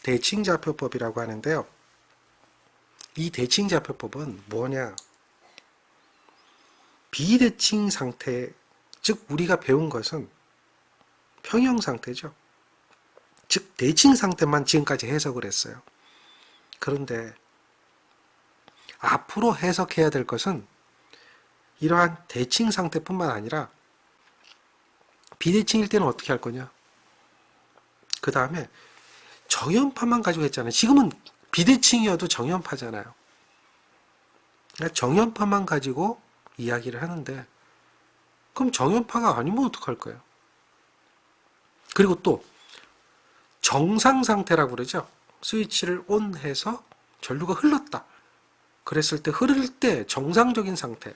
대칭좌표법이라고 하는데요. 이 대칭좌표법은 뭐냐? 비대칭 상태, 즉 우리가 배운 것은 평형 상태죠. 즉 대칭 상태만 지금까지 해석을 했어요. 그런데 앞으로 해석해야 될 것은 이러한 대칭 상태뿐만 아니라 비대칭일 때는 어떻게 할 거냐? 그 다음에 정연파만 가지고 했잖아요. 지금은 비대칭이어도 정연파잖아요. 그러니까 정연파만 가지고 이야기를 하는데 그럼 정연파가 아니면 어떡할 거예요? 그리고 또 정상 상태라고 그러죠. 스위치를 온해서 전류가 흘렀다. 그랬을 때 흐를 때 정상적인 상태.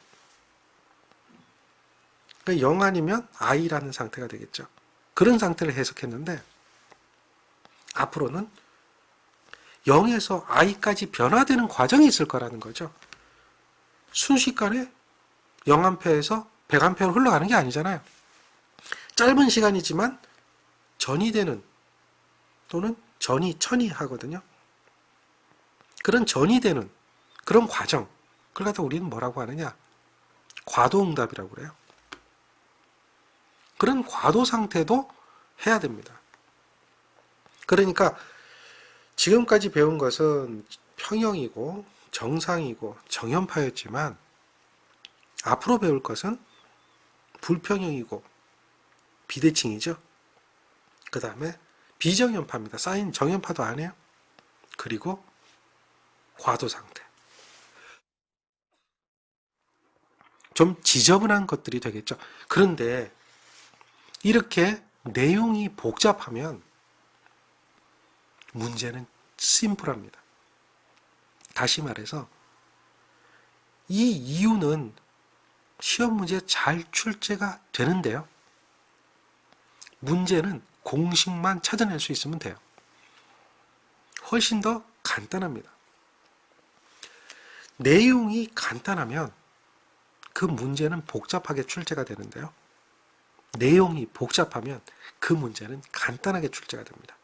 그러니까 0 아니면 I라는 상태가 되겠죠. 그런 상태를 해석했는데 앞으로는 0에서 I까지 변화되는 과정이 있을 거라는 거죠. 순식간에 0A에서 100A로 흘러가는 게 아니잖아요. 짧은 시간이지만 전이 되는 또는 전이 천이 하거든요. 그런 전이 되는 그런 과정, 그걸 갖다 우리는 뭐라고 하느냐? 과도응답이라고 그래요. 그런 과도 상태도 해야 됩니다. 그러니까 지금까지 배운 것은 평형이고 정상이고 정연파였지만 앞으로 배울 것은 불평형이고 비대칭이죠. 그 다음에 비정연파입니다. 사인 정연파도 안 해요. 그리고 과도 상태. 좀 지저분한 것들이 되겠죠. 그런데 이렇게 내용이 복잡하면 문제는 심플합니다. 다시 말해서 이 이유는 시험 문제에 잘 출제가 되는데요. 문제는 공식만 찾아낼 수 있으면 돼요. 훨씬 더 간단합니다. 내용이 간단하면 그 문제는 복잡하게 출제가 되는데요. 내용이 복잡하면 그 문제는 간단하게 출제가 됩니다.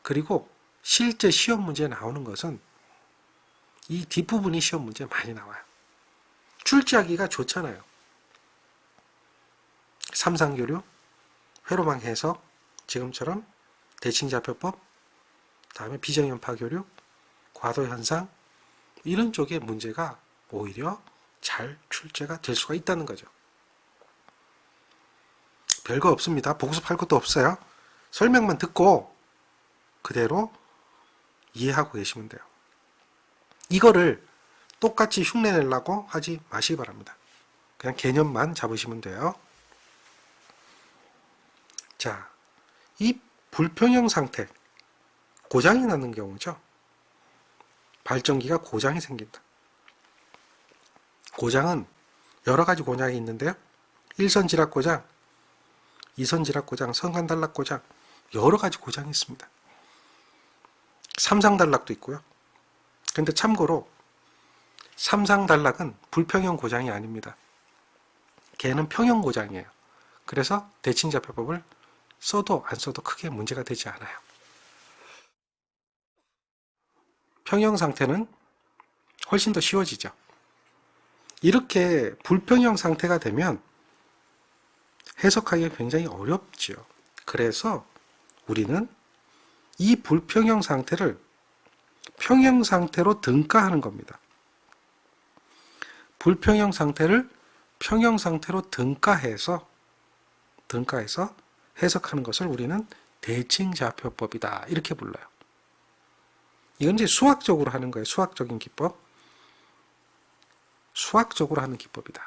그리고 실제 시험 문제에 나오는 것은 이 뒷부분이 시험 문제에 많이 나와요. 출제하기가 좋잖아요. 삼상교류, 회로망 해석, 지금처럼 대칭좌표법, 다음에 비정연파 교류, 과도현상 이런 쪽의 문제가 오히려 잘 출제가 될 수가 있다는 거죠. 별거 없습니다. 복습할 것도 없어요. 설명만 듣고 그대로 이해하고 계시면 돼요. 이거를 똑같이 흉내내려고 하지 마시기 바랍니다. 그냥 개념만 잡으시면 돼요. 자, 이 불평형 상태, 고장이 나는 경우죠. 발전기가 고장이 생긴다. 고장은 여러 가지 고장이 있는데요. 1선 지락 고장, 2선 지락 고장, 선간 단락 고장, 여러 가지 고장이 있습니다. 삼상 단락도 있고요. 근데 참고로 삼상 단락은 불평형 고장이 아닙니다. 걔는 평형 고장이에요. 그래서 대칭좌표법을 써도 안 써도 크게 문제가 되지 않아요. 평형 상태는 훨씬 더 쉬워지죠. 이렇게 불평형 상태가 되면 해석하기가 굉장히 어렵죠. 그래서 우리는 이 불평형 상태를 평형 상태로 등가하는 겁니다. 불평형 상태를 평형 상태로 등가해서 해석하는 것을 우리는 대칭좌표법이다 이렇게 불러요. 이건 이제 수학적으로 하는 거예요. 수학적인 기법. 수학적으로 하는 기법이다.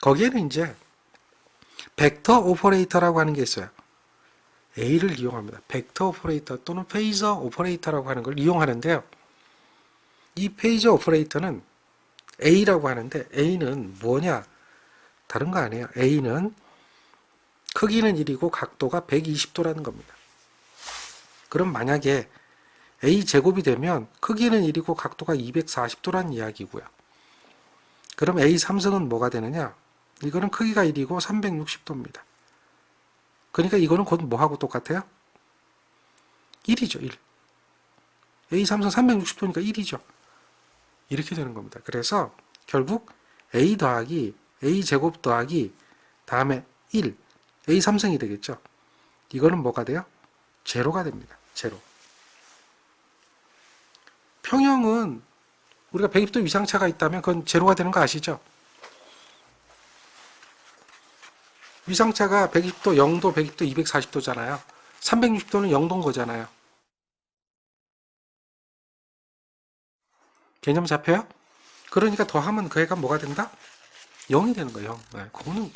거기에는 이제 벡터 오퍼레이터라고 하는 게 있어요. A를 이용합니다. 벡터 오퍼레이터 또는 페이저 오퍼레이터라고 하는 걸 이용하는데요. 이 페이저 오퍼레이터는 A라고 하는데 A는 뭐냐? 다른 거 아니에요. A는 크기는 1이고 각도가 120도라는 겁니다. 그럼 만약에 A 제곱이 되면 크기는 1이고 각도가 240도라는 이야기고요. 그럼 A 3승은 뭐가 되느냐? 이거는 크기가 1이고 360도입니다. 그러니까 이거는 곧 뭐하고 똑같아요? 1이죠, 1. A 삼성 360도니까 1이죠. 이렇게 되는 겁니다. 그래서 결국 A 더하기 A 제곱 더하기 다음에 1, A 삼성이 되겠죠. 이거는 뭐가 돼요? 제로가 됩니다. 제로. 평형은 우리가 120도 위상차가 있다면 그건 제로가 되는 거 아시죠? 위상차가 120도, 0도, 120도, 240도잖아요. 360도는 0도인 거잖아요. 개념 잡혀요? 그러니까 더하면 그 애가 뭐가 된다? 0이 되는 거예요. 0. 네, 그거는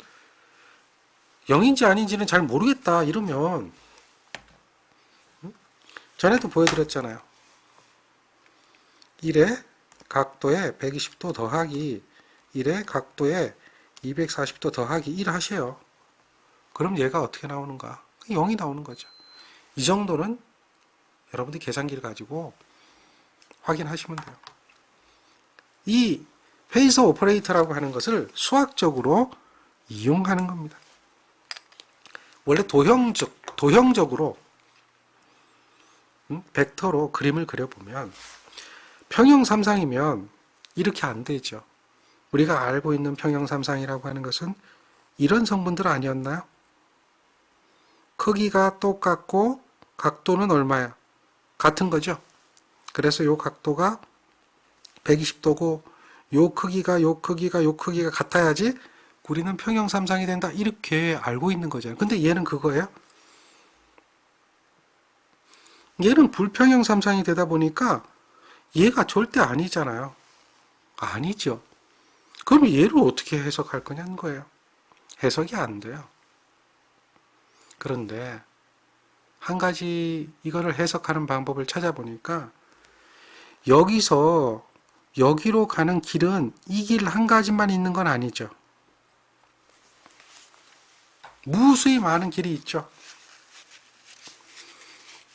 0인지 아닌지는 잘 모르겠다 이러면 전에도 보여드렸잖아요. 1의 각도에 120도 더하기 1의 각도에 240도 더하기 1 하세요. 그럼 얘가 어떻게 나오는가? 0이 나오는 거죠. 이 정도는 여러분들이 계산기를 가지고 확인하시면 돼요. 이 페이서 오퍼레이터라고 하는 것을 수학적으로 이용하는 겁니다. 원래 도형적으로 벡터로 그림을 그려보면 평형삼상이면 이렇게 안 되죠. 우리가 알고 있는 평형삼상이라고 하는 것은 이런 성분들 아니었나요? 크기가 똑같고 각도는 얼마야? 같은 거죠. 그래서 이 각도가 120도고 요 크기가 같아야지 우리는 평형삼상이 된다. 이렇게 알고 있는 거잖아요. 근데 얘는 그거예요. 얘는 불평형삼상이 되다 보니까 얘가 절대 아니잖아요. 아니죠. 그럼 얘를 어떻게 해석할 거냐는 거예요. 해석이 안 돼요. 그런데 한 가지 이거를 해석하는 방법을 찾아보니까 여기서 여기로 가는 길은 이 길 한 가지만 있는 건 아니죠. 무수히 많은 길이 있죠.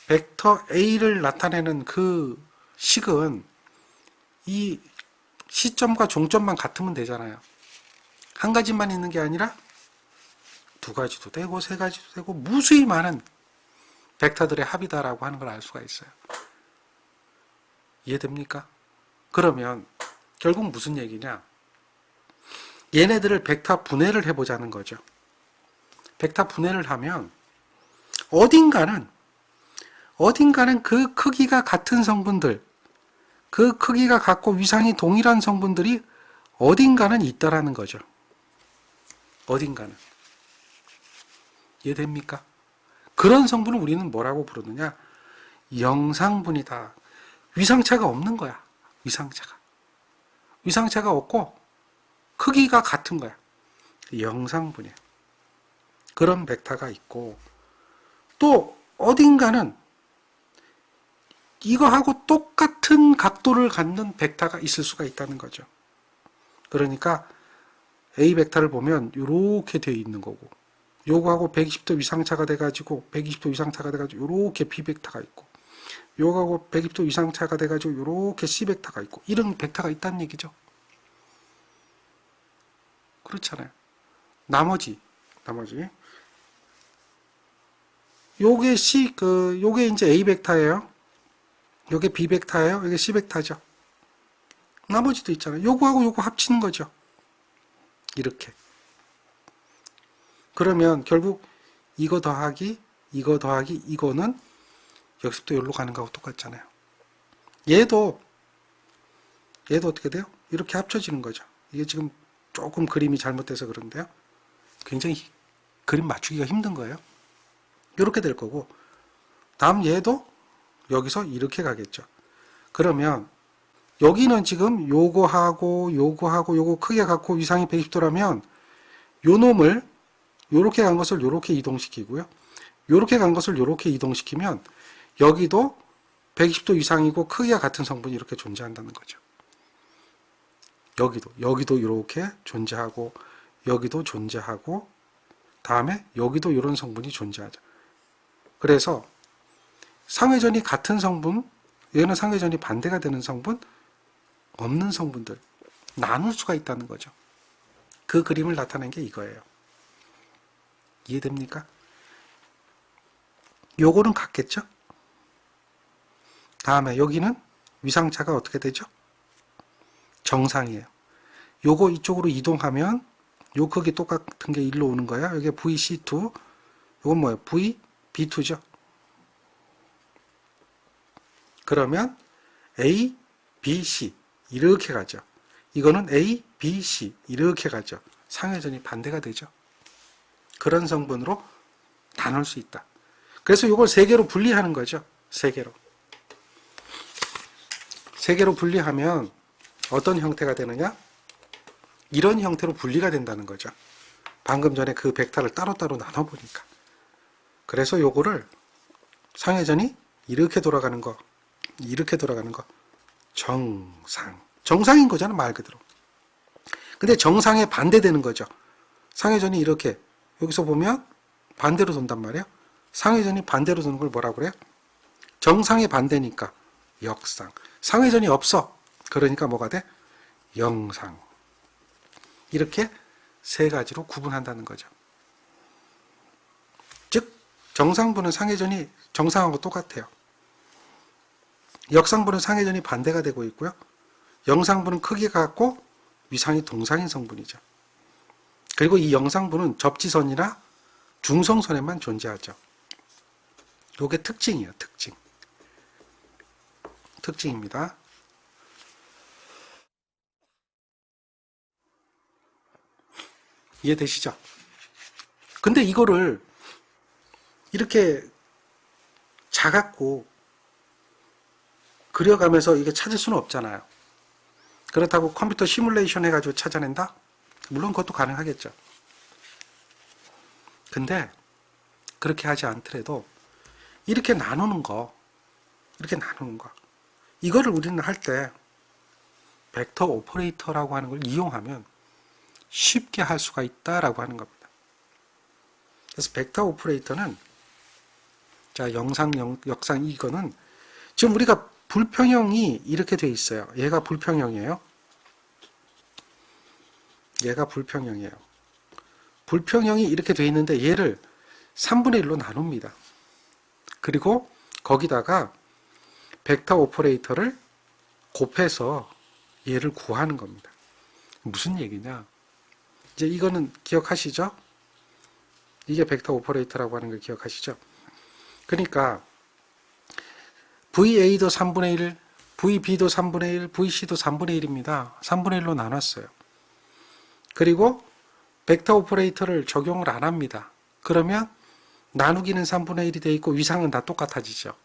벡터 A를 나타내는 그 식은 이 시점과 종점만 같으면 되잖아요. 한 가지만 있는 게 아니라 두 가지도 되고 세 가지도 되고 무수히 많은 벡터들의 합이다라고 하는 걸 알 수가 있어요. 이해됩니까? 그러면 결국 무슨 얘기냐? 얘네들을 벡터 분해를 해보자는 거죠. 벡터 분해를 하면 어딘가는 그 크기가 같은 성분들, 그 크기가 같고 위상이 동일한 성분들이 어딘가는 있다라는 거죠. 어딘가는. 이해됩니까? 그런 성분을 우리는 뭐라고 부르느냐? 영상분이다. 위상차가 없는 거야. 위상차가 없고 크기가 같은 거야. 영상분이야. 그런 벡터가 있고 또 어딘가는 이거하고 똑같은 각도를 갖는 벡터가 있을 수가 있다는 거죠. 그러니까 A 벡터를 보면 이렇게 되어 있는 거고 요거하고 120도 위상차가 돼가지고 120도 위상차가 돼가지고 이렇게 B 벡터가 있고 요거하고 120도 위상차가 돼가지고 이렇게 C 벡터가 있고 이런 벡터가 있다는 얘기죠. 그렇잖아요. 나머지 요게 요게 이제 A 벡터예요. 요게 B 벡터예요. 요게 C 벡터죠. 나머지도 있잖아요. 요거하고 요거 합치는 거죠. 이렇게. 그러면 결국 이거 더하기 이거는 여기서부터 여기로 가는 거하고 똑같잖아요. 얘도 어떻게 돼요? 이렇게 합쳐지는 거죠. 이게 지금 조금 그림이 잘못돼서 그런데요. 굉장히 그림 맞추기가 힘든 거예요. 이렇게 될 거고 다음 얘도 여기서 이렇게 가겠죠. 그러면 여기는 지금 요거 크게 갖고 위상이 120도라면 요 놈을 요렇게 간 것을 요렇게 이동시키고요. 요렇게 간 것을 요렇게 이동시키면 여기도 120도 이상이고 크기가 같은 성분이 이렇게 존재한다는 거죠. 여기도 이렇게 존재하고 여기도 존재하고 다음에 여기도 이런 성분이 존재하죠. 그래서 상회전이 같은 성분, 얘는 상회전이 반대가 되는 성분, 없는 성분들 나눌 수가 있다는 거죠. 그 그림을 나타낸 게 이거예요. 이해됩니까? 요거는 같겠죠? 다음에 여기는 위상차가 어떻게 되죠? 정상이에요. 요거 이쪽으로 이동하면 요 크기 똑같은 게 일로 오는 거야. 여기 VC2, 요건 뭐예요? VB2죠. 그러면 A, B, C 이렇게 가죠. 이거는 A, B, C 이렇게 가죠. 상회전이 반대가 되죠. 그런 성분으로 나눌 수 있다. 그래서 이걸 세 개로 분리하는 거죠. 세 개로. 세 개로 분리하면 어떤 형태가 되느냐? 이런 형태로 분리가 된다는 거죠. 방금 전에 그 벡터를 따로따로 나눠보니까. 그래서 요거를 상회전이 이렇게 돌아가는 거, 이렇게 돌아가는 거, 정상. 정상인 거잖아, 말 그대로. 근데 정상에 반대되는 거죠. 상회전이 이렇게, 여기서 보면 반대로 돈단 말이에요. 상회전이 반대로 도는 걸 뭐라고 그래요? 정상에 반대니까 역상. 상회전이 없어. 그러니까 뭐가 돼? 영상. 이렇게 세 가지로 구분한다는 거죠. 즉 정상부는 상회전이 정상하고 똑같아요. 역상부는 상회전이 반대가 되고 있고요. 영상부는 크기가 같고 위상이 동상인 성분이죠. 그리고 이 영상부는 접지선이나 중성선에만 존재하죠. 이게 특징이에요. 특징. 특징입니다. 이해되시죠? 근데 이거를 이렇게 작았고 그려가면서 이게 찾을 수는 없잖아요. 그렇다고 컴퓨터 시뮬레이션 해가지고 찾아낸다? 물론 그것도 가능하겠죠. 근데 그렇게 하지 않더라도 이렇게 나누는 거, 이거를 우리는 할 때 벡터 오퍼레이터라고 하는 걸 이용하면 쉽게 할 수가 있다라고 하는 겁니다. 그래서 벡터 오퍼레이터는 자, 역상 이거는 지금 우리가 불평형이 이렇게 돼 있어요. 얘가 불평형이에요. 얘가 불평형이에요. 불평형이 이렇게 돼 있는데 얘를 3분의 1로 나눕니다. 그리고 거기다가 벡터 오퍼레이터를 곱해서 얘를 구하는 겁니다. 무슨 얘기냐? 이제 이거는 기억하시죠? 이게 벡터 오퍼레이터라고 하는 걸 기억하시죠? 그러니까 VA도 3분의 1, VB도 3분의 1, VC도 3분의 1입니다. 3분의 1로 나눴어요. 그리고 벡터 오퍼레이터를 적용을 안 합니다. 그러면 나누기는 3분의 1이 돼 있고 위상은 다 똑같아지죠.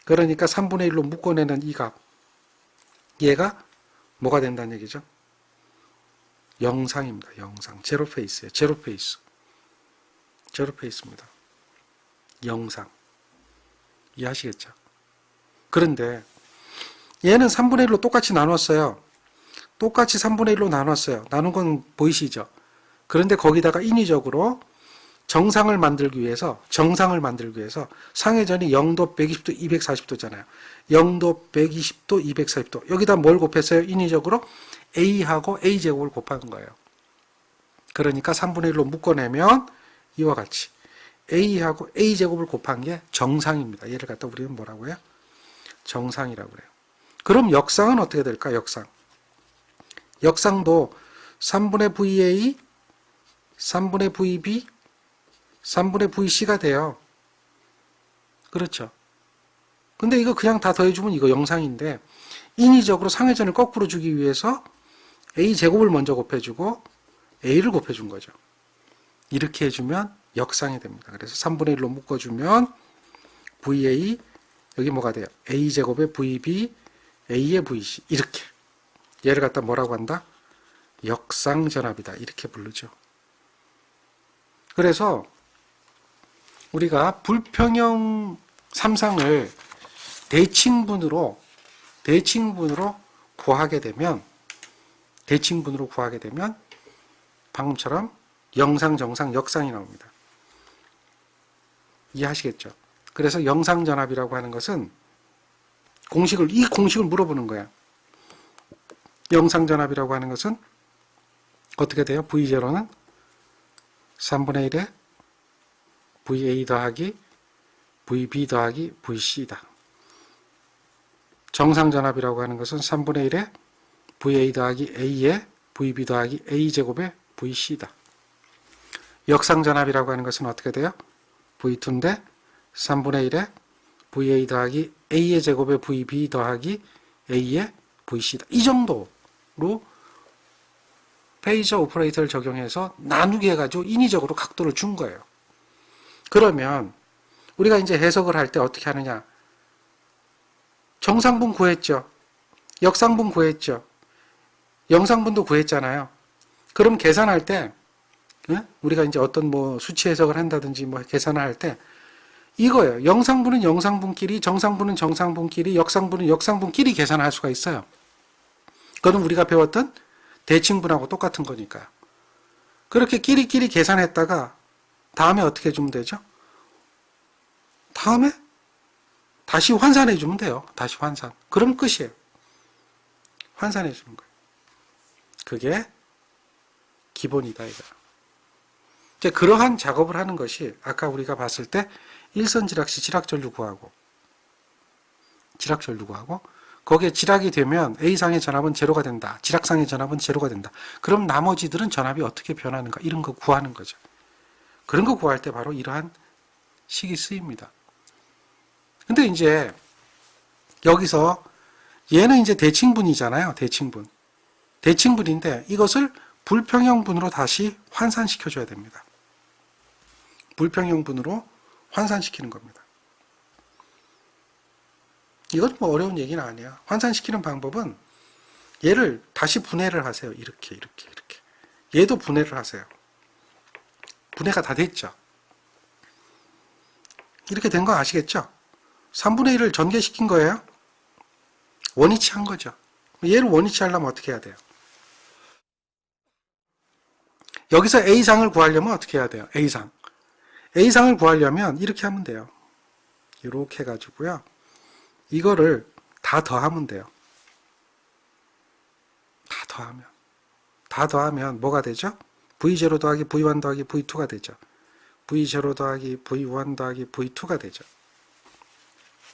그러니까 3분의 1로 묶어내는 이 값, 얘가 뭐가 된다는 얘기죠? 영상입니다. 영상. 제로 페이스예요. 제로 페이스. 제로 페이스입니다. 영상. 이해하시겠죠? 그런데 얘는 3분의 1로 똑같이 나눴어요. 똑같이 3분의 1로 나눴어요. 나눈 건 보이시죠? 그런데 거기다가 인위적으로 정상을 만들기 위해서 상회전이 0도, 120도, 240도잖아요. 0도, 120도, 240도. 여기다 뭘 곱했어요? 인위적으로 A하고 A제곱을 곱한 거예요. 그러니까 3분의 1로 묶어내면 이와 같이 A하고 A제곱을 곱한 게 정상입니다. 얘를 갖다 우리는 뭐라고 해요? 정상이라고 그래요. 그럼 역상은 어떻게 될까? 역상도 3분의 VA, 3분의 VB, 3분의 VC가 돼요. 그렇죠. 근데 이거 그냥 다 더해주면 이거 영상인데 인위적으로 상회전을 거꾸로 주기 위해서 A제곱을 먼저 곱해주고 A를 곱해준 거죠. 이렇게 해주면 역상이 됩니다. 그래서 3분의 1로 묶어주면 VA, 여기 뭐가 돼요? A제곱의 VB, A의 VC. 이렇게. 얘를 갖다 뭐라고 한다? 역상전압이다. 이렇게 부르죠. 그래서 우리가 불평형 삼상을 대칭분으로 구하게 되면 방금처럼 영상, 정상, 역상이 나옵니다. 이해하시겠죠? 그래서 영상전압이라고 하는 것은 이 공식을 물어보는 거야. 영상전압이라고 하는 것은 어떻게 돼요? V0는 3분의 1에 VA 더하기 VB 더하기 VC다. 정상전압이라고 하는 것은 3분의 1의 VA 더하기 A의 VB 더하기 A제곱의 VC다. 역상전압이라고 하는 것은 어떻게 돼요? V2인데 3분의 1의 VA 더하기 A의 제곱의 VB 더하기 A의 VC다. 이 정도로 페이저 오퍼레이터를 적용해서 나누게 해가지고 인위적으로 각도를 준 거예요. 그러면 우리가 이제 해석을 할 때 어떻게 하느냐? 정상분 구했죠. 역상분 구했죠. 영상분도 구했잖아요. 그럼 계산할 때 우리가 이제 어떤 뭐 수치 해석을 한다든지 뭐 계산을 할 때 이거예요. 영상분은 영상분끼리, 정상분은 정상분끼리, 역상분은 역상분끼리 계산할 수가 있어요. 그건 우리가 배웠던 대칭분하고 똑같은 거니까요. 그렇게 끼리끼리 계산했다가 다음에 어떻게 해주면 되죠? 다음에 다시 환산해 주면 돼요. 다시 환산. 그럼 끝이에요. 환산해 주는 거예요. 그게 기본이다 이거야. 이제 그러한 작업을 하는 것이 아까 우리가 봤을 때 일선지락시 지락전류 구하고 거기에 지락이 되면 A상의 전압은 제로가 된다. 지락상의 전압은 제로가 된다. 그럼 나머지들은 전압이 어떻게 변하는가 이런 거 구하는 거죠. 그런 거 구할 때 바로 이러한 식이 쓰입니다. 근데 이제 여기서 얘는 이제 대칭분이잖아요. 대칭분인데 이것을 불평형분으로 다시 환산시켜줘야 됩니다. 불평형분으로 환산시키는 겁니다. 이건 뭐 어려운 얘기는 아니에요. 환산시키는 방법은 얘를 다시 분해를 하세요. 이렇게. 얘도 분해를 하세요. 분해가 다 됐죠. 이렇게 된 거 아시겠죠? 3분의 1을 전개시킨 거예요. 원위치 한 거죠. 얘를 원위치 하려면 어떻게 해야 돼요? 여기서 A상을 구하려면 어떻게 해야 돼요? A상을 구하려면 이렇게 하면 돼요. 이렇게 해가지고요. 이거를 다 더하면 돼요. 다 더하면 뭐가 되죠? V0 더하기 V1 더하기 V2가 되죠. V0 더하기 V1 더하기 V2가 되죠.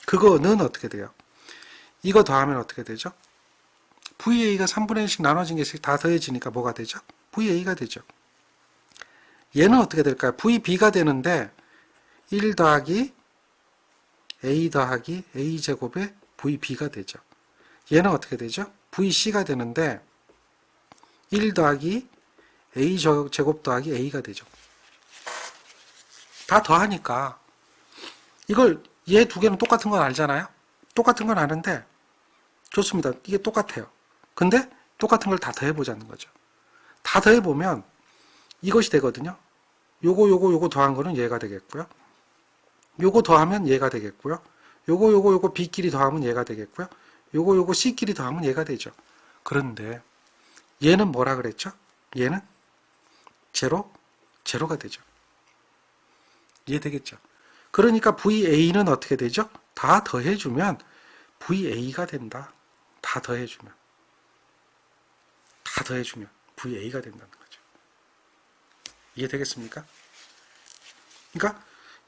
그거는 어떻게 돼요? 이거 더하면 어떻게 되죠? VA가 3분의 1씩 나눠진 게 다 더해지니까 뭐가 되죠? VA가 되죠. 얘는 어떻게 될까요? VB가 되는데 1 더하기 A 더하기 A제곱의 VB가 되죠. 얘는 어떻게 되죠? VC가 되는데 1 더하기 A제곱 더하기 A가 되죠. 다 더하니까 이걸 얘 두 개는 똑같은 건 알잖아요. 똑같은 건 아는데 좋습니다. 이게 똑같아요. 근데 똑같은 걸 다 더해보자는 거죠. 다 더해보면 이것이 되거든요. 요거 더한 거는 얘가 되겠고요. 요거 더하면 얘가 되겠고요. 요거 B끼리 더하면 얘가 되겠고요. 요거 C끼리 더하면 얘가 되죠. 그런데 얘는 뭐라 그랬죠? 얘는 제로가 되죠. 이해되겠죠? 그러니까 VA는 어떻게 되죠? 다 더해주면 VA가 된다. 다 더해주면 VA가 된다는 거죠. 이해되겠습니까? 그러니까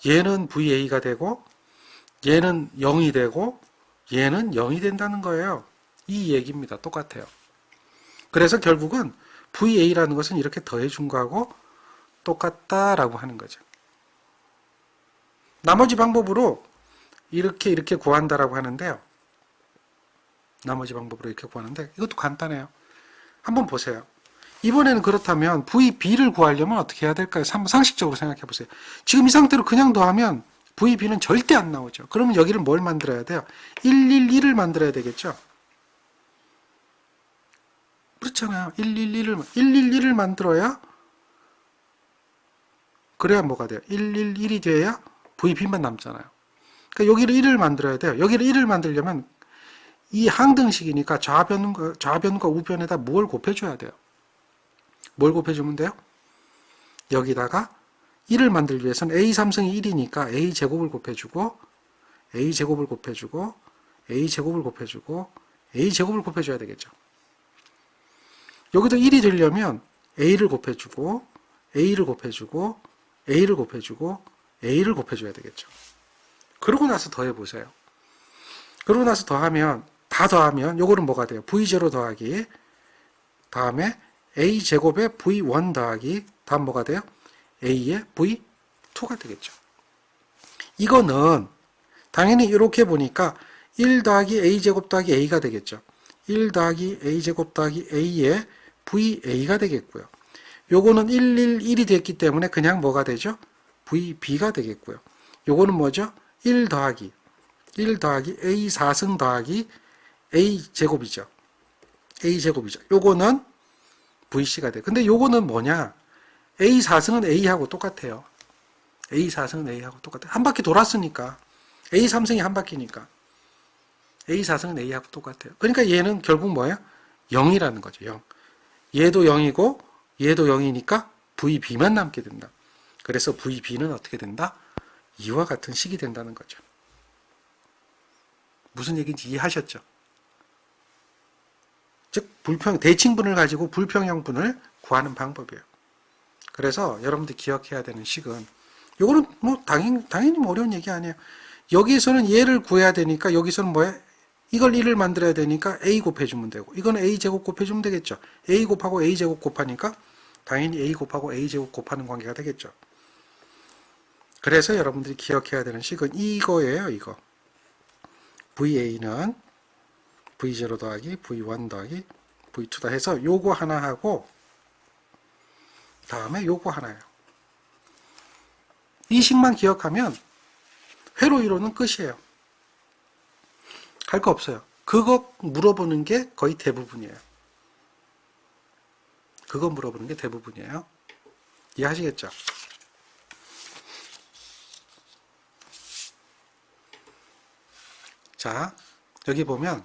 얘는 VA가 되고 얘는 0이 되고 얘는 0이 된다는 거예요. 이 얘기입니다. 똑같아요. 그래서 결국은 VA라는 것은 이렇게 더해준 거하고 똑같다라고 하는 거죠. 나머지 방법으로 이렇게 구한다라고 하는데요. 이것도 간단해요. 한번 보세요. 이번에는 그렇다면 VB를 구하려면 어떻게 해야 될까요? 상식적으로 생각해 보세요. 지금 이 상태로 그냥 더하면 VB는 절대 안 나오죠. 그러면 여기를 뭘 만들어야 돼요? 111을 만들어야 되겠죠. 그렇잖아요. 111을 만들어야 그래야 뭐가 돼요? 111이 돼야 VB만 남잖아요. 그러니까 여기를 1을 만들어야 돼요. 여기를 1을 만들려면 이 항등식이니까 좌변과 우변에다 뭘 곱해줘야 돼요? 뭘 곱해주면 돼요? 여기다가 1을 만들기 위해서는 A3승이 1이니까 A제곱을 곱해주고 A제곱을 곱해주고 A제곱을 곱해주고 A제곱을 곱해줘야 되겠죠. 여기도 1이 되려면 A를 곱해주고 A를 곱해주고 A를 곱해주고 A를 곱해줘야 되겠죠. 그러고 나서 더해보세요. 그러고 나서 더하면 다 더하면 요거는 뭐가 돼요? V0 더하기 다음에 A제곱에 V1 더하기 다음 뭐가 돼요? A의 V2가 되겠죠. 이거는 당연히 이렇게 보니까 1 더하기 A제곱 더하기 A가 되겠죠. 1 더하기 A제곱 더하기 A의 VA가 되겠고요. 요거는 1, 1, 1이 됐기 때문에 그냥 뭐가 되죠? VB가 되겠고요. 요거는 뭐죠? 1 더하기 A4승 더하기 A제곱이죠. A제곱이죠. 요거는 VC가 돼요. 근데 요거는 뭐냐? A4승은 A하고 똑같아요. A4승은 A하고 똑같아요. 한 바퀴 돌았으니까. A3승이 한 바퀴니까. A4승은 A하고 똑같아요. 그러니까 얘는 결국 뭐예요? 0이라는 거죠. 0. 얘도 0이고 얘도 0이니까 VB만 남게 된다. 그래서 VB는 어떻게 된다? 이와 같은 식이 된다는 거죠. 무슨 얘기인지 이해하셨죠? 즉 대칭분을 가지고 불평형분을 구하는 방법이에요. 그래서 여러분들 기억해야 되는 식은 이거는 뭐 당연히 뭐 어려운 얘기 아니에요. 여기서는 얘를 구해야 되니까 여기서는 뭐야? 이걸 1을 만들어야 되니까 A 곱해주면 되고 이거는 A제곱 곱해주면 되겠죠. A 곱하고 A제곱 곱하니까 당연히 A 곱하고 A제곱 곱하는 관계가 되겠죠. 그래서 여러분들이 기억해야 되는 식은 이거예요. 이거 VA는 V0 더하기 V1 더하기 V2다 해서 요거 하나 하고 다음에 요거 하나예요. 이 식만 기억하면 회로 이론은 끝이에요. 할 거 없어요. 그거 물어보는 게 거의 대부분이에요. 그거 물어보는 게 대부분이에요. 이해하시겠죠? 자, 여기 보면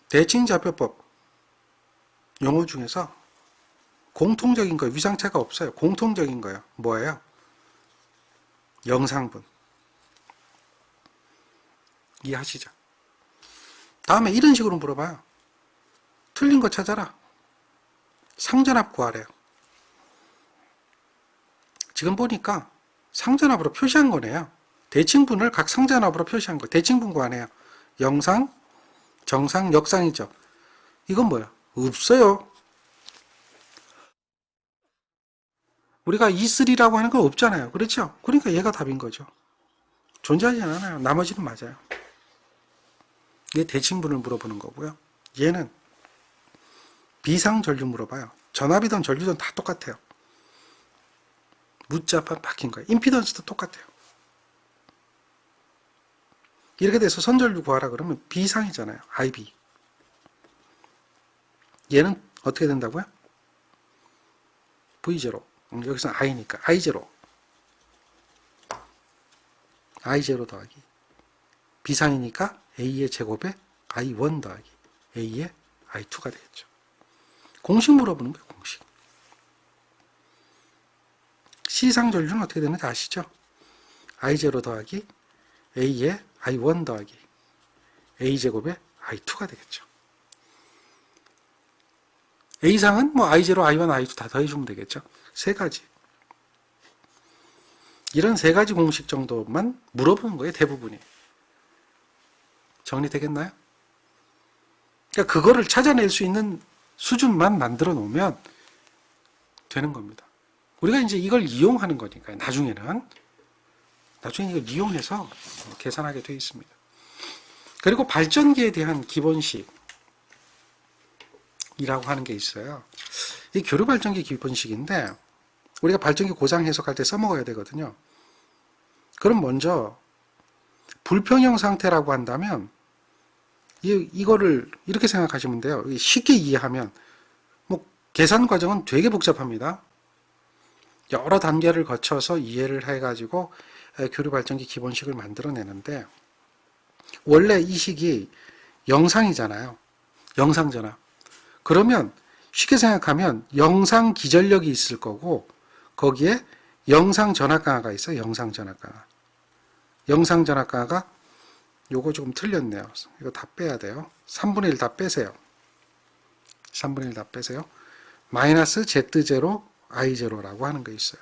대칭좌표법 용어 중에서 공통적인 거, 위상차가 없어요. 공통적인 거예요. 뭐예요? 영상분. 이해하시죠? 다음에 이런 식으로 물어봐요. 틀린 거 찾아라. 상전합 구하래요. 지금 보니까 상전합으로 표시한 거네요. 대칭분을 각 상전합으로 표시한 거. 대칭분 구하네요. 영상, 정상, 역상이죠. 이건 뭐야? 없어요. 우리가 E3라고 하는 건 없잖아요. 그렇죠? 그러니까 얘가 답인 거죠. 존재하지 않아요. 나머지는 맞아요. 얘 대칭분을 물어보는 거고요. 얘는 비상전류 물어봐요. 전압이든 전류든 다 똑같아요. 묻자판 바뀐 거예요. 임피던스도 똑같아요. 이렇게 돼서 선전류 구하라 그러면 비상이잖아요. IB. 얘는 어떻게 된다고요? V0. 여기서는 I니까 I0. I0 더하기 비상이니까 A의 제곱에 I1 더하기 A의 I2가 되겠죠. 공식 물어보는 거예요. 공식. 시상전류는 어떻게 되는지 아시죠? I0 더하기 A의 I1 더하기 A제곱에 I2가 되겠죠. A상은 뭐 I0, I1, I2 다 더해주면 되겠죠. 세 가지. 이런 세 가지 공식 정도만 물어보는 거예요. 대부분이. 정리되겠나요? 그러니까 그거를 찾아낼 수 있는 수준만 만들어 놓으면 되는 겁니다. 우리가 이제 이걸 이용하는 거니까요. 나중에 이걸 이용해서 계산하게 되어 있습니다. 그리고 발전기에 대한 기본식이라고 하는 게 있어요. 이 교류 발전기 기본식인데 우리가 발전기 고장 해석할 때 써먹어야 되거든요. 그럼 먼저 불평형 상태라고 한다면 이거를 이렇게 생각하시면 돼요. 쉽게 이해하면 뭐 계산 과정은 되게 복잡합니다. 여러 단계를 거쳐서 이해를 해가지고 교류 발전기 기본식을 만들어내는데 원래 이 식이 영상이잖아요. 영상전압. 그러면 쉽게 생각하면 영상 기전력이 있을 거고 거기에 영상 전압 강화가 있어요. 영상 전압 강화. 영상 전압 강화가 요거 조금 틀렸네요. 이거 다 빼야 돼요. 3분의 1 다 빼세요. 3분의 1 다 빼세요. 마이너스 Z0 I0라고 하는 거 있어요.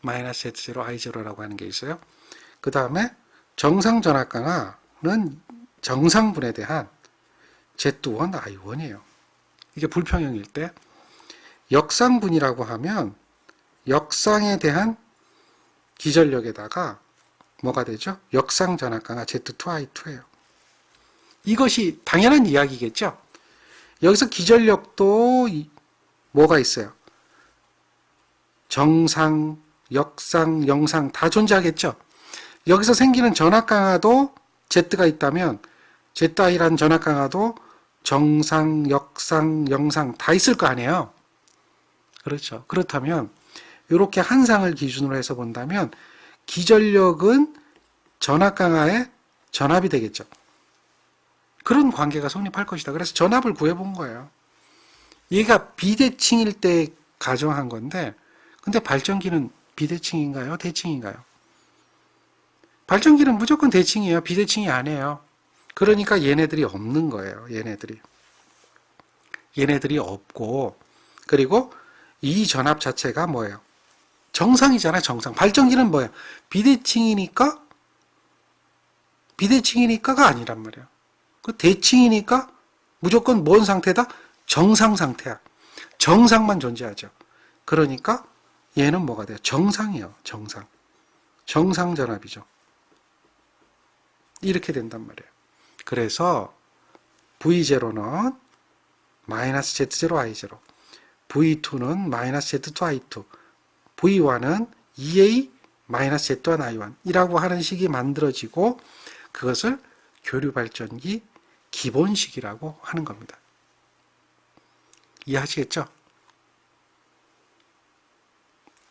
마이너스 Z0 I0라고 하는 게 있어요. 그 다음에 정상 전압강화는 정상분에 대한 Z1 I1이에요. 이게 불평형일 때 역상분이라고 하면 역상에 대한 기전력에다가 뭐가 되죠? 역상 전압강화 Z2I2예요. 이것이 당연한 이야기겠죠? 여기서 기전력도 뭐가 있어요? 정상, 역상, 영상 다 존재하겠죠? 여기서 생기는 전압강화도 Z가 있다면 ZI라는 전압강화도 정상, 역상, 영상 다 있을 거 아니에요? 그렇죠. 그렇다면 이렇게 한 상을 기준으로 해서 본다면 기전력은 전압강화의 전압이 되겠죠. 그런 관계가 성립할 것이다. 그래서 전압을 구해본 거예요. 얘가 비대칭일 때 가정한 건데 근데 발전기는 비대칭인가요? 대칭인가요? 발전기는 무조건 대칭이에요. 비대칭이 아니에요. 그러니까 얘네들이 없는 거예요. 얘네들이 없고 그리고 이 전압 자체가 뭐예요? 정상이잖아요. 정상. 발전기는 뭐예요? 비대칭이니까가 아니란 말이에요. 그 대칭이니까 무조건 뭔 상태다? 정상 상태야. 정상만 존재하죠. 그러니까 얘는 뭐가 돼요? 정상이에요. 정상. 정상 전압이죠. 이렇게 된단 말이에요. 그래서 V0는 마이너스 Z0 I0, V2는 마이너스 Z2 I2, V1은 EA 마이너스 Z1 I1 이라고 하는 식이 만들어지고 그것을 교류발전기 기본식이라고 하는 겁니다. 이해하시겠죠?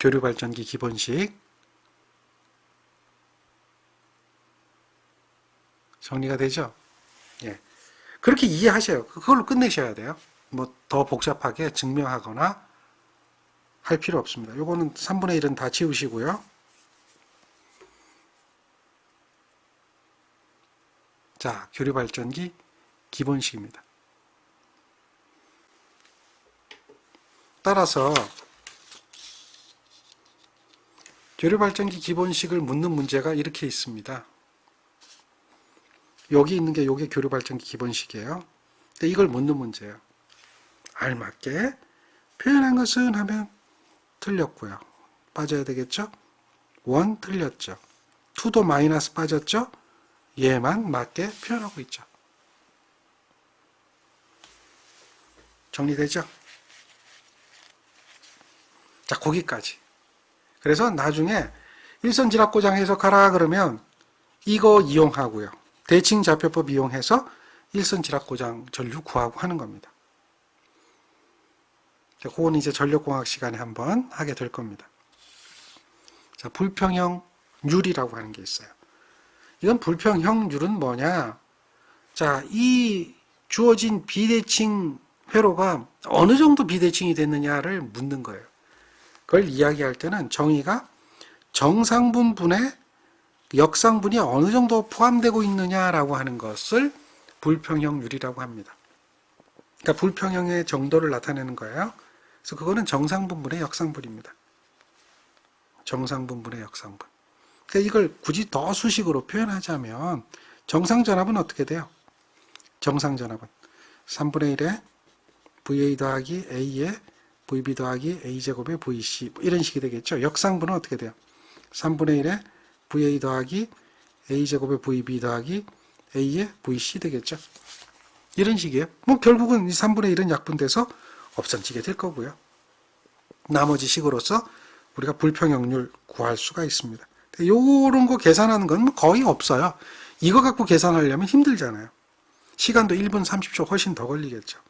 교류발전기 기본식 정리가 되죠? 예. 그렇게 이해하셔요. 그걸로 끝내셔야 돼요. 뭐 더 복잡하게 증명하거나 할 필요 없습니다. 요거는 3분의 1은 다 지우시고요. 자, 교류발전기 기본식입니다. 따라서 교류발전기 기본식을 묻는 문제가 이렇게 있습니다. 여기 있는 게 요게 교류발전기 기본식이에요. 근데 이걸 묻는 문제예요. 알맞게 표현한 것은 하면 틀렸고요. 빠져야 되겠죠? 1 틀렸죠. 2도 마이너스 빠졌죠? 얘만 맞게 표현하고 있죠. 정리되죠? 자, 거기까지. 그래서 나중에 일선지압고장 해석하라 그러면 이거 이용하고요. 대칭좌표법 이용해서 일선지압고장 전류 구하고 하는 겁니다. 그건 이제 전력공학 시간에 한번 하게 될 겁니다. 자, 불평형률이라고 하는 게 있어요. 이건 불평형률은 뭐냐? 자, 이 주어진 비대칭 회로가 어느 정도 비대칭이 됐느냐를 묻는 거예요. 그걸 이야기할 때는 정의가 정상분분에 역상분이 어느 정도 포함되고 있느냐라고 하는 것을 불평형률이라고 합니다. 그러니까 불평형의 정도를 나타내는 거예요. 그래서 그거는 정상분분의 역상분입니다. 정상분분의 역상분. 그러니까 이걸 굳이 더 수식으로 표현하자면 정상전압은 어떻게 돼요? 정상전압은 3분의 1에 VA 더하기 A에 VB 더하기 A제곱에 VC 이런 식이 되겠죠. 역상분은 어떻게 돼요? 3분의 1에 VA 더하기 A제곱에 VB 더하기 A에 VC 되겠죠. 이런 식이에요. 뭐 결국은 이 3분의 1은 약분돼서 없어지게 될 거고요. 나머지 식으로서 우리가 불평형률 구할 수가 있습니다. 요런 거 계산하는 건 거의 없어요. 이거 갖고 계산하려면 힘들잖아요. 시간도 1분 30초 훨씬 더 걸리겠죠.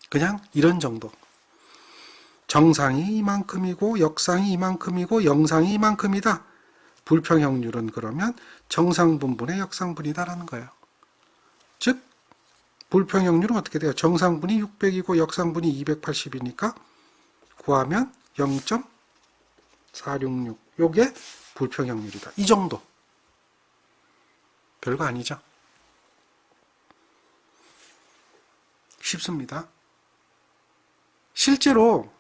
그냥 이런 정도. 정상이 이만큼이고 역상이 이만큼이고 영상이 이만큼이다. 불평형률은 그러면 정상분분의 역상분이다라는 거예요. 즉 불평형률은 어떻게 돼요? 정상분이 600이고 역상분이 280이니까 구하면 0.466. 요게 불평형률이다. 이 정도. 별거 아니죠. 쉽습니다. 실제로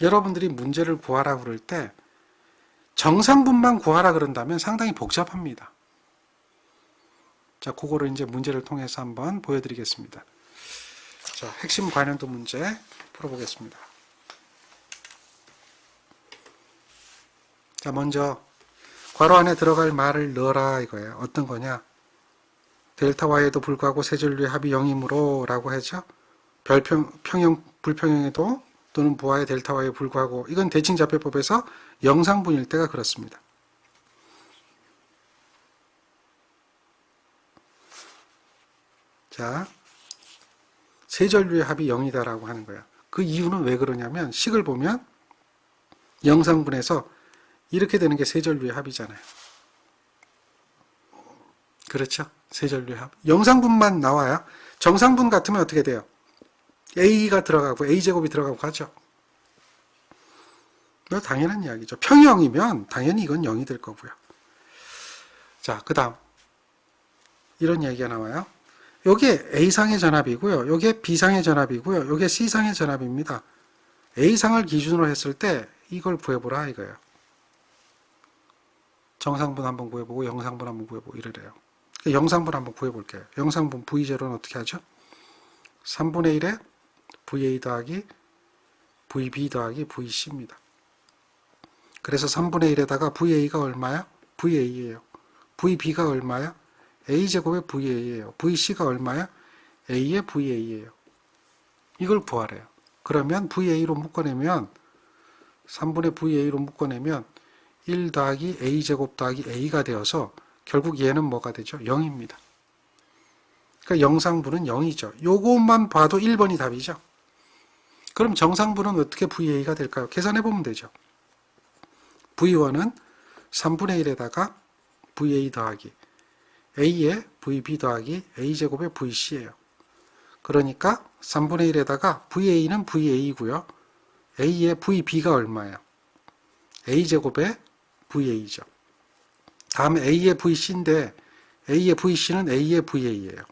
여러분들이 문제를 구하라 그럴 때 정상분만 구하라 그런다면 상당히 복잡합니다. 자, 그거를 이제 문제를 통해서 한번 보여드리겠습니다. 자, 핵심 관련도 문제 풀어보겠습니다. 자, 먼저 괄호 안에 들어갈 말을 넣어라 이거예요. 어떤 거냐? 델타 y에도 불구하고 세 전류의 합이 0이므로 라고 했죠. 평형, 불평형에도 또는 부하의 델타 y에 불구하고, 이건 대칭자폐법에서 영상분일 때가 그렇습니다. 자, 세 전류의 합이 0이다라고 하는 거야. 그 이유는 왜 그러냐면 식을 보면 영상분에서 이렇게 되는 게 세 전류의 합이잖아요. 그렇죠? 세 전류의 합. 영상분만 나와요. 정상분 같으면 어떻게 돼요? A가 들어가고 A제곱이 들어가고 가죠. 이거 당연한 이야기죠. 평형이면 당연히 이건 0이 될 거고요. 자, 그 다음 이런 얘기가 나와요. 요게 A상의 전압이고요. 요게 B상의 전압이고요. 요게 C상의 전압입니다. A상을 기준으로 했을 때 이걸 구해보라 이거예요. 정상분 한번 구해보고 영상분 한번 구해보고 이래요. 영상분 한번 구해볼게요. 영상분 V0는 어떻게 하죠? 3분의 1에 VA 더하기 VB 더하기 VC입니다. 그래서 3분의 1에다가 VA가 얼마야? VA예요. VB가 얼마야? A제곱의 VA예요. VC가 얼마야? A의 VA예요. 이걸 구하래요. 그러면 VA로 묶어내면 3분의 VA로 묶어내면 1 더하기 A제곱 더하기 A가 되어서 결국 얘는 뭐가 되죠? 0입니다. 그러니까 영상분은 0이죠. 요것만 봐도 1번이 답이죠. 그럼 정상분은 어떻게 VA가 될까요? 계산해보면 되죠. V1은 3분의 1에다가 VA 더하기 A의 VB 더하기 A제곱의 VC예요. 그러니까 3분의 1에다가 VA는 VA이고요. A의 VB가 얼마예요? A제곱의 VA죠. 다음에 A의 VC인데 A의 VC는 A의 VA예요.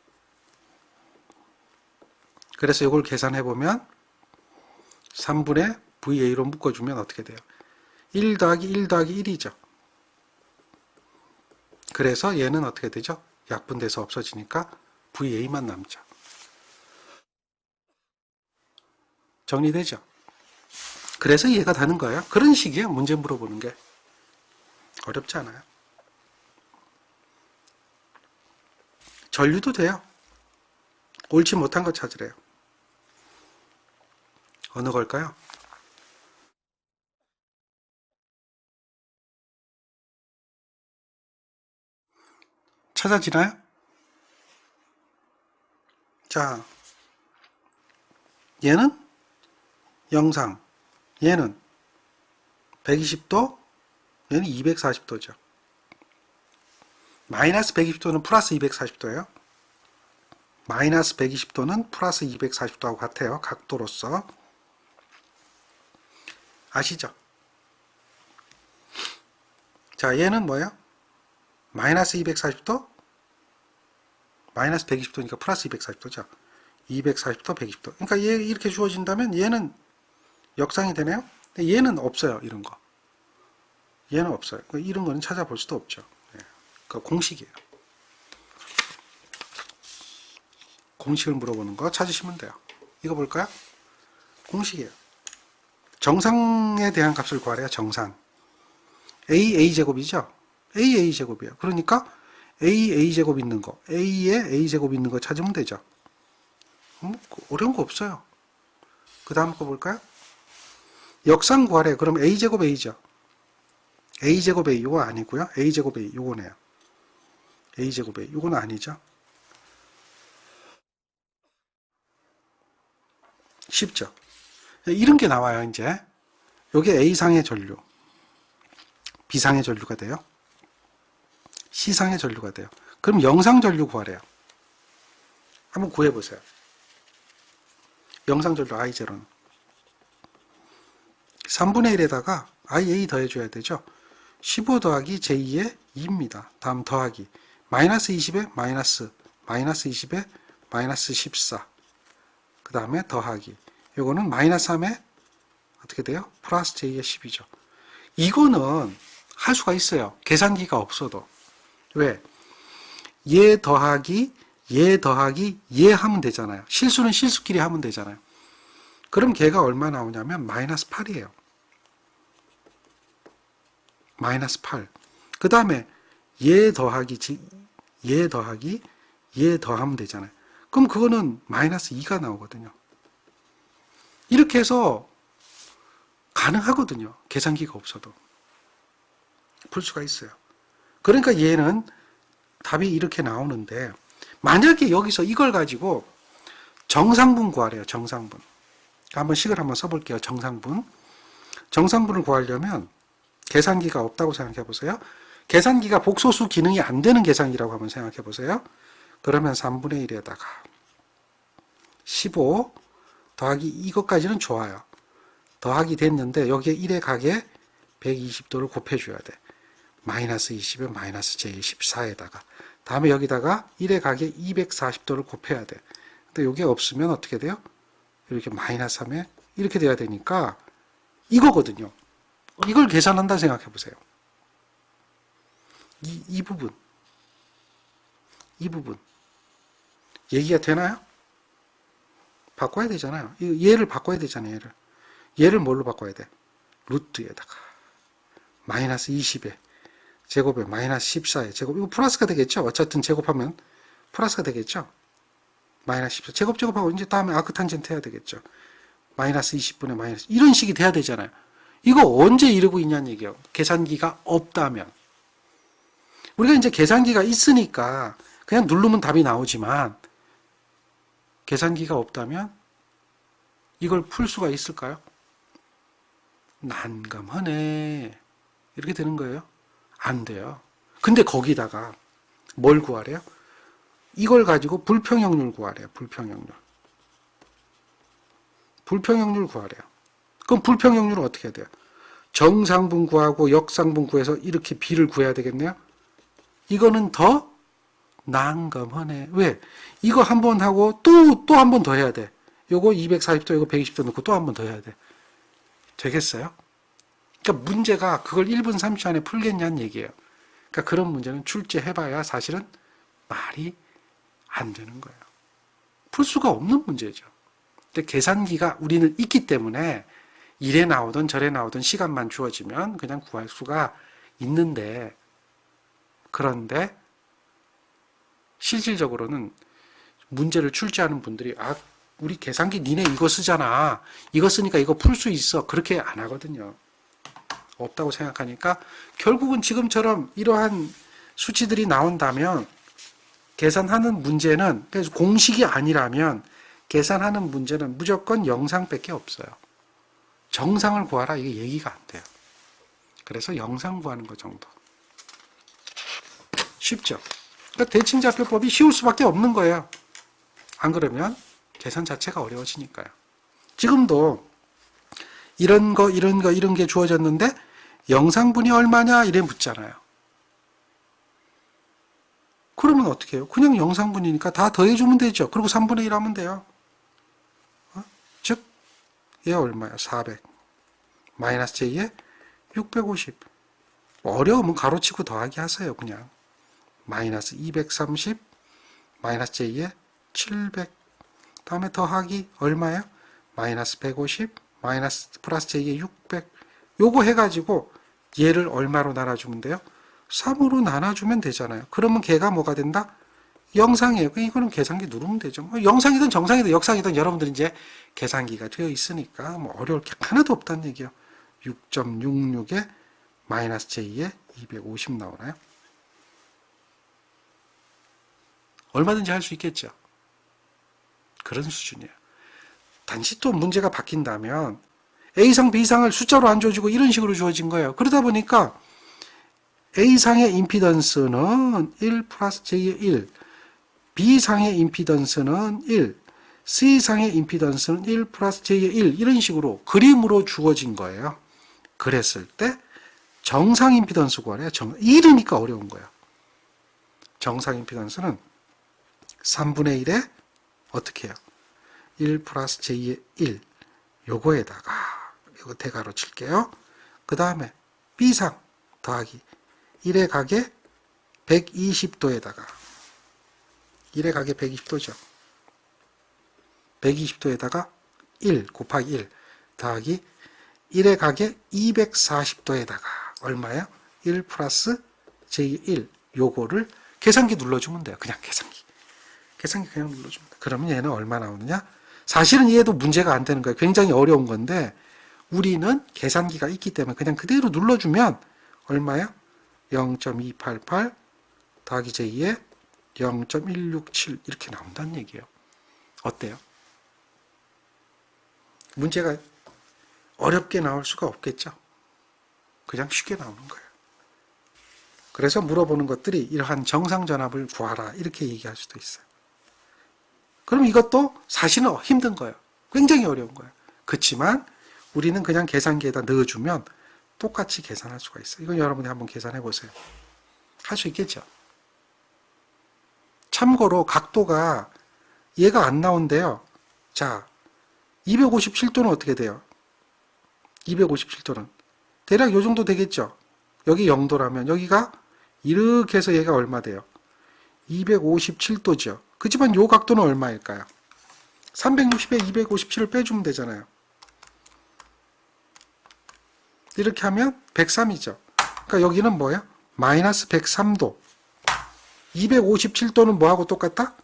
그래서 이걸 계산해보면 3분의 VA로 묶어주면 어떻게 돼요? 1 더하기 1 더하기 1이죠. 그래서 얘는 어떻게 되죠? 약분돼서 없어지니까 VA만 남죠. 정리되죠? 그래서 이해가 되는 거예요. 그런 식이에요. 문제 물어보는 게. 어렵지 않아요. 전류도 돼요. 옳지 못한 거 찾으래요. 어느 걸까요? 찾아지나요? 자, 얘는 영상, 얘는 120도, 얘는 240도죠. 마이너스 120도는 플러스 240도예요. 마이너스 120도는 플러스 240도하고 같아요. 각도로서. 아시죠? 자, 얘는 뭐예요? 마이너스 240도, 마이너스 120도니까 플러스 240도죠. 240도, 120도. 그러니까 얘 이렇게 주어진다면 얘는 역상이 되네요. 근데 얘는 없어요. 이런 거. 얘는 없어요. 이런 거는 찾아볼 수도 없죠. 그 공식이에요. 공식을 물어보는 거 찾으시면 돼요. 이거 볼까요? 공식이에요. 정상에 대한 값을 구하래요. 정상. A제곱이죠. A제곱이에요. 그러니까 A제곱 있는 거, A에 A제곱 있는 거 찾으면 되죠. 어려운 거 없어요. 그 다음 거 볼까요? 역상 구하래요. 그럼 A제곱 A죠. A제곱 A 이거 아니고요. A제곱 A 이거네요. A제곱 A 이건 아니죠. 쉽죠. 이런 게 나와요. 이제 요게 A상의 전류, B상의 전류가 돼요. C상의 전류가 돼요. 그럼 영상 전류 구하래요. 한번 구해보세요. 영상 전류 I0는 3분의 1에다가 IA 더해줘야 되죠. 15 더하기 j2의 2입니다. 다음 더하기 마이너스 20에 마이너스 20에 마이너스 14. 그 다음에 더하기 요거는 마이너스 3에 어떻게 돼요? 플러스 J의 10이죠. 이거는 할 수가 있어요. 계산기가 없어도. 왜? 얘 더하기 얘 하면 되잖아요. 실수는 실수끼리 하면 되잖아요. 그럼 걔가 얼마 나오냐면 마이너스 8이에요. 마이너스 8. 그 다음에 얘 더하기 얘 더하면 되잖아요. 그럼 그거는 마이너스 2가 나오거든요. 이렇게 해서 가능하거든요. 계산기가 없어도. 풀 수가 있어요. 그러니까 얘는 답이 이렇게 나오는데, 만약에 여기서 이걸 가지고 정상분 구하래요. 정상분. 한번 식을 한번 써볼게요. 정상분. 정상분을 구하려면 계산기가 없다고 생각해 보세요. 계산기가 복소수 기능이 안 되는 계산기라고 한번 생각해 보세요. 그러면 3분의 1에다가 15 더하기 이것까지는 좋아요. 더하기 됐는데 여기에 1의 각에 120도를 곱해줘야 돼. 마이너스 20에 마이너스 j14에다가 다음에 여기다가 1의 각에 240도를 곱해야 돼. 근데 이게 없으면 어떻게 돼요? 이렇게 마이너스 3에 이렇게 돼야 되니까 이거거든요. 이걸 계산한다 생각해 보세요. 이 부분 얘기가 되나요? 바꿔야 되잖아요. 얘를 바꿔야 되잖아요. 얘를 뭘로 바꿔야 돼? 루트에다가 마이너스 20에 제곱에 마이너스 14에 제곱, 이거 플러스가 되겠죠? 어쨌든 제곱하면 플러스가 되겠죠? 마이너스 14 제곱하고 이제 다음에 아크탄젠트 해야 되겠죠? 마이너스 20분의 마이너스 이런 식이 돼야 되잖아요. 이거 언제 이러고 있냐는 얘기예요. 계산기가 없다면. 우리가 이제 계산기가 있으니까 그냥 누르면 답이 나오지만 계산기가 없다면 이걸 풀 수가 있을까요? 난감하네. 이렇게 되는 거예요. 안 돼요. 근데 거기다가 뭘 구하래요? 이걸 가지고 불평형률 구하래요. 불평형률 구하래요. 그럼 불평형률은 어떻게 해야 돼요? 정상분 구하고 역상분 구해서 이렇게 B를 구해야 되겠네요. 이거는 더 난감하네. 왜? 이거 한 번 하고 또 한 번 더 해야 돼. 요거 240도, 요거 120도 넣고 또 한 번 더 해야 돼. 되겠어요? 그러니까 문제가 그걸 1분 30초 안에 풀겠냐는 얘기예요. 그러니까 그런 문제는 출제해봐야 사실은 말이 안 되는 거예요. 풀 수가 없는 문제죠. 근데 계산기가 우리는 있기 때문에 이래 나오든 저래 나오든 시간만 주어지면 그냥 구할 수가 있는데, 그런데 실질적으로는 문제를 출제하는 분들이 우리 계산기 니네 이거 쓰잖아. 이거 쓰니까 이거 풀 수 있어. 그렇게 안 하거든요. 없다고 생각하니까 결국은 지금처럼 이러한 수치들이 나온다면 계산하는 문제는, 그래서 공식이 아니라면 계산하는 문제는 무조건 영상밖에 없어요. 정상을 구하라 이게 얘기가 안 돼요. 그래서 영상 구하는 것 정도. 쉽죠? 그러니까 대칭좌표법이 쉬울 수밖에 없는 거예요. 안 그러면 계산 자체가 어려워지니까요. 지금도 이런 게 주어졌는데 영상분이 얼마냐 이래 묻잖아요. 그러면 어떻게 해요? 그냥 영상분이니까 다 더해주면 되죠. 그리고 3분의 1 하면 돼요. 즉, 얘 얼마야? 400. 마이너스 j에 650. 어려우면 가로치고 더하기 하세요. 그냥. 마이너스 230. 마이너스 j에 700. 다음에 더하기 얼마예요? 마이너스 150. 마이너스 플러스 j에 600. 요거 해가지고 얘를 얼마로 나눠주면 돼요? 3으로 나눠주면 되잖아요. 그러면 걔가 뭐가 된다? 영상이에요. 이거는 계산기 누르면 되죠. 영상이든 정상이든 역상이든 여러분들 이제 계산기가 되어 있으니까 뭐 어려울 게 하나도 없다는 얘기예요. 6.66에 마이너스 j에 250 나오나요? 얼마든지 할 수 있겠죠. 그런 수준이에요. 단지 또 문제가 바뀐다면 A상, B상을 숫자로 안 주어지고 이런 식으로 주어진 거예요. 그러다 보니까 A상의 임피던스는 1 플러스 J의 1, B상의 임피던스는 1, C상의 임피던스는 1 플러스 J의 1 이런 식으로 그림으로 주어진 거예요. 그랬을 때 정상 임피던스 구하래요. 이러니까 어려운 거예요. 정상 임피던스는 3분의 1에 어떻게 해요? 1 플러스 J의 1 요거에다가 이거 대괄호 칠게요. 그 다음에 B상 더하기 1의 각에 120도에다가 1의 각에 120도죠. 120도에다가 1 곱하기 1 더하기 1의 각에 240도에다가 얼마예요? 1 플러스 j1 요거를 계산기 눌러주면 돼요. 그냥 계산기 그냥 눌러주면 돼요. 그러면 얘는 얼마 나오느냐? 사실은 얘도 문제가 안 되는 거예요. 굉장히 어려운 건데 우리는 계산기가 있기 때문에 그냥 그대로 눌러주면 얼마예요? 0.288 더하기 j2에 0.167 이렇게 나온다는 얘기예요. 어때요? 문제가 어렵게 나올 수가 없겠죠. 그냥 쉽게 나오는 거예요. 그래서 물어보는 것들이 이러한 정상전압을 구하라 이렇게 얘기할 수도 있어요. 그럼 이것도 사실은 힘든 거예요. 굉장히 어려운 거예요. 그렇지만 우리는 그냥 계산기에다 넣어주면 똑같이 계산할 수가 있어요. 이건 여러분이 한번 계산해 보세요. 할 수 있겠죠. 참고로 각도가 얘가 안 나온대요. 자, 257도는 어떻게 돼요? 257도는 대략 요 정도 되겠죠. 여기 0도라면 여기가 이렇게 해서 얘가 얼마 돼요? 257도죠. 그렇지만 요 각도는 얼마일까요? 360에 257을 빼주면 되잖아요. 이렇게 하면 103이죠. 그러니까 여기는 뭐예요? 마이너스 103도. 257도는 뭐하고 똑같다?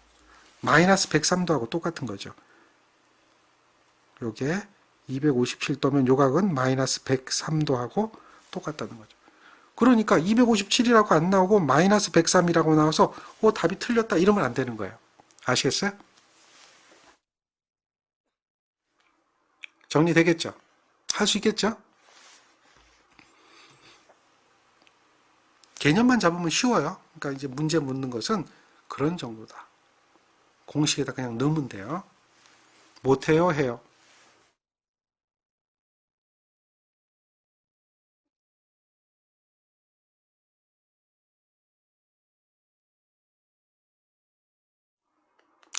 마이너스 103도하고 똑같은 거죠. 요게 257도면 요각은 마이너스 103도하고 똑같다는 거죠. 그러니까 257이라고 안 나오고 마이너스 103이라고 나와서 답이 틀렸다 이러면 안 되는 거예요. 아시겠어요? 정리되겠죠? 할 수 있겠죠? 개념만 잡으면 쉬워요. 그러니까 이제 문제 묻는 것은 그런 정도다. 공식에다 그냥 넣으면 돼요. 못해요? 해요.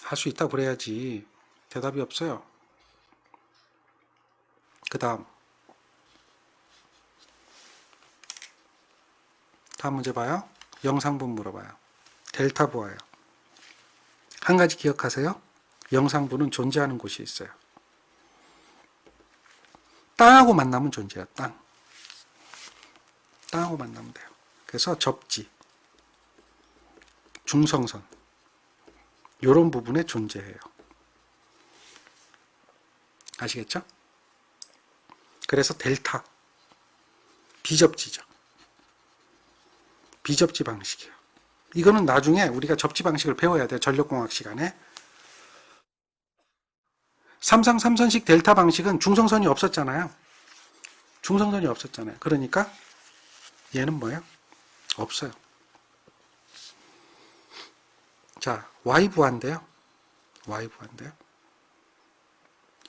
할 수 있다고 그래야지. 대답이 없어요. 그 다음 문제 봐요. 영상분 물어봐요. 델타 보아요. 한 가지 기억하세요. 영상분은 존재하는 곳이 있어요. 땅하고 만나면 존재해요. 땅하고 만나면 돼요. 그래서 접지, 중성선 이런 부분에 존재해요. 아시겠죠? 그래서 델타 비접지죠. 비접지 방식이에요. 이거는 나중에 우리가 접지 방식을 배워야 돼요. 전력공학 시간에. 삼상 3선식 델타 방식은 중성선이 없었잖아요. 그러니까 얘는 뭐예요? 없어요. 자, Y부하인데요.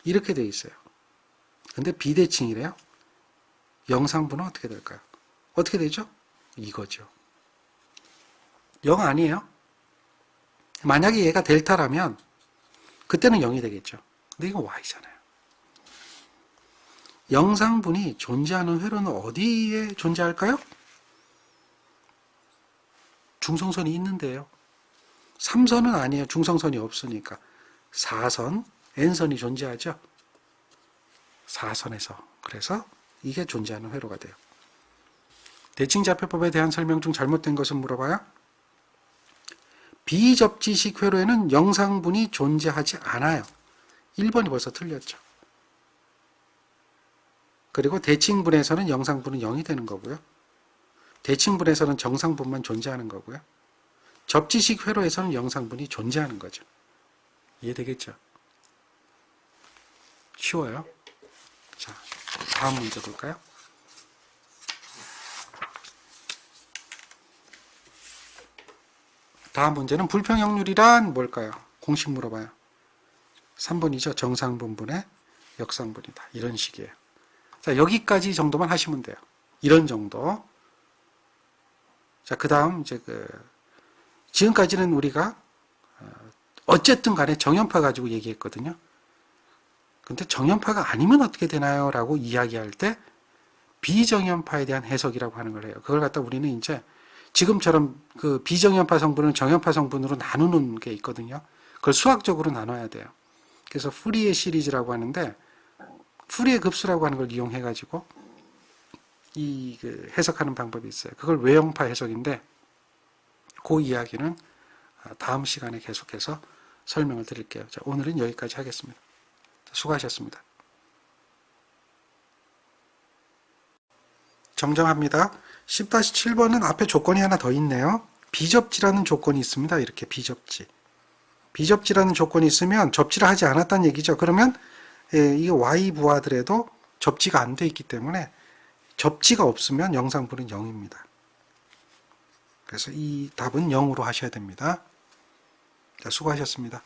이렇게 돼 있어요. 근데 비대칭이래요. 영상분은 어떻게 될까요? 어떻게 되죠? 이거죠. 0 아니에요. 만약에 얘가 델타라면 그때는 0이 되겠죠. 근데 이거 Y잖아요. 영상분이 존재하는 회로는 어디에 존재할까요? 중성선이 있는데요. 3선은 아니에요. 중성선이 없으니까. 4선, N선이 존재하죠. 4선에서. 그래서 이게 존재하는 회로가 돼요. 대칭자표법에 대한 설명 중 잘못된 것은 물어봐요. 비접지식 회로에는 영상분이 존재하지 않아요. 1번이 벌써 틀렸죠. 그리고 대칭분에서는 영상분은 0이 되는 거고요. 대칭분에서는 정상분만 존재하는 거고요. 접지식 회로에서는 영상분이 존재하는 거죠. 이해되겠죠? 쉬워요. 자, 다음 문제 볼까요? 다음 문제는 불평형률이란 뭘까요? 공식 물어봐요. 3번이죠. 정상분분의 역상분이다. 이런 식이에요. 자, 여기까지 정도만 하시면 돼요. 이런 정도. 자, 그 다음 이제 지금까지는 우리가 어쨌든 간에 정연파 가지고 얘기했거든요. 근데 정연파가 아니면 어떻게 되나요? 라고 이야기할 때 비정연파에 대한 해석이라고 하는 걸 해요. 그걸 갖다 우리는 이제 지금처럼 그 비정연파 성분을 정연파 성분으로 나누는 게 있거든요. 그걸 수학적으로 나눠야 돼요. 그래서 푸리에 시리즈라고 하는데 푸리에 급수라고 하는 걸 이용해 가지고 그 해석하는 방법이 있어요. 그걸 외형파 해석인데 그 이야기는 다음 시간에 계속해서 설명을 드릴게요. 자, 오늘은 여기까지 하겠습니다. 수고하셨습니다. 정정합니다. 10-7번은 앞에 조건이 하나 더 있네요. 비접지라는 조건이 있습니다. 이렇게 비접지. 비접지라는 조건이 있으면 접지를 하지 않았다는 얘기죠. 그러면 이게 y 부하더라도 접지가 안 돼 있기 때문에 접지가 없으면 영상분은 0입니다. 그래서 이 답은 0으로 하셔야 됩니다. 자, 수고하셨습니다.